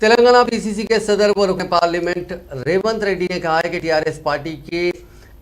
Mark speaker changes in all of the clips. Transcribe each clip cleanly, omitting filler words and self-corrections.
Speaker 1: Telangana PCC के सदर व रुकन पार्लियामेंट रेवंत रेड्डी ने कहा है कि टीआरएस पार्टी के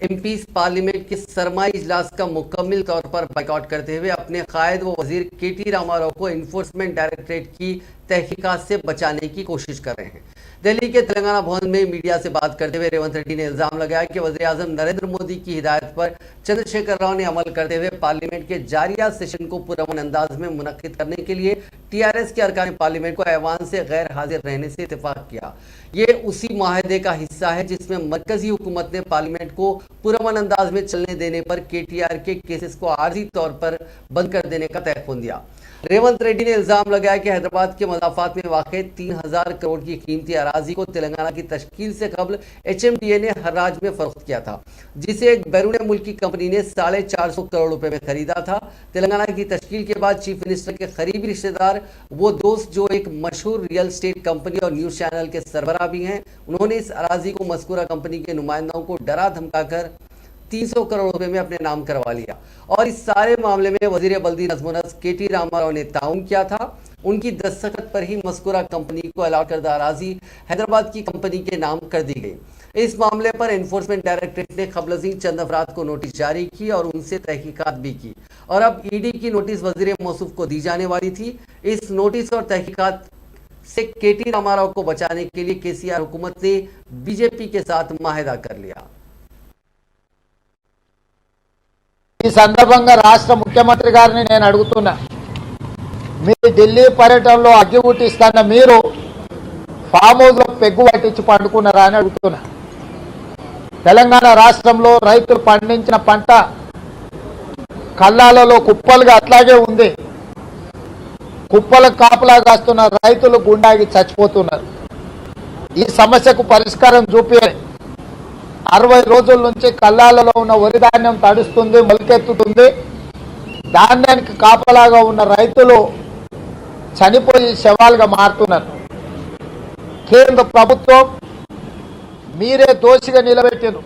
Speaker 1: एमपीज पार्लियामेंट के सरमाई इजलास का मुकम्मल तौर पर बाइकआउट करते हुए अपने कायद व वजीर केटी रामाराव को इन्फोर्समेंट डायरेक्टरेट की तहकीकात से बचाने की कोशिश कर रहे हैं। दिल्ली के तेलंगाना भवन में मीडिया से बात करते हुए रेवंत रेड्डी ने इल्जाम लगाया कि वज़ीर-ए-आज़म नरेंद्र मोदी की हिदायत पर चंद्रशेखर राव ने अमल करते हुए पार्लियामेंट के जारिया सेशन को पुरअमन अंदाज में मुनक्किद करने के लिए टीआरएस के अरकान पार्लियामेंट को ऐवान से गैर हाजिर रहने से इत्तेफाक किया। ये उसी माहदे का हिस्सा है जिसमें मरकजी हुकूमत ने पार्लियामेंट को पुरअमन अंदाज में चलने देने पर केटीआर के केसेस को आर्जी तौर पर बंद कर देने का तयख्फुन दिया। रेवंत रेड्डी ने इल्जाम लगाया कि हैदराबाद के मज़ाफ़ात में वाक़ 3000 करोड़ की कीमती अराजी को तेलंगाना की तश्कील से कबल HMDA ने हराज में फरोख्त किया था, जिसे एक बैरून मुल्की कंपनी ने 450 करोड़ रुपए में खरीदा था। तेलंगाना की तश्कील के बाद चीफ मिनिस्टर के करीबी रिश्तेदार वो दोस्त जो एक मशहूर रियल एस्टेट कंपनी और न्यूज़ चैनल के सरबराह भी हैं, उन्होंने इस अराजी को मज़कूरा कंपनी के नुमाइंदों को डरा धमकाकर 300 करोड़ रुपए में अपने नाम करवा लिया और इस सारे मामले में वजीर बल्दी नज़्म-ओ-नस्क केटी रामाराव ने ताउन किया था। उनकी दस्तखत पर ही मज़कूरा कंपनी को अलॉट करदा अराजी हैदराबाद की कंपनी के नाम कर दी गई। इस मामले पर एनफोर्समेंट डायरेक्टरेट ने क़ब्ल चंद अफराद को नोटिस जारी की और उनसे तहकीकात भी की और अब ईडी की नोटिस वजीर मौसूफ को दी जाने वाली थी। इस नोटिस और तहकीकात से केटी रामाराव को बचाने के लिए केसीआर हुकूमत ने बीजेपी के साथ माहिदा कर लिया।
Speaker 2: ఈ సందర్భంగా రాష్ట్ర ముఖ్యమంత్రి గారిని నేను అడుగుతున్నా, మీరు ఢిల్లీ పర్యటనలో అగ్గి పుట్టిస్తున్న మీరు ఫామ్ హౌస్ లో పెగ్గు పట్టించి పండుకున్నారా అని అడుగుతున్నా। తెలంగాణ రాష్ట్రంలో రైతులు పండించిన పంట కల్లాలలో కుప్పలుగా అట్లాగే ఉంది। కుప్పల కాపలా కాస్తున్న రైతులు గుండాగి చచ్చిపోతున్నారు। ఈ సమస్యకు పరిష్కారం చూపించాలి। 60 రోజుల నుంచి కల్లాలలో ఉన్న వరి ధాన్యం తడుస్తుంది, మొలకెత్తుతుంది। ధాన్యానికి కాపలాగా ఉన్న రైతులు చనిపోయి శవాలుగా మారుతున్నారు। కేంద్ర ప్రభుత్వం మీరే దోషిగా నిలబెట్టారు।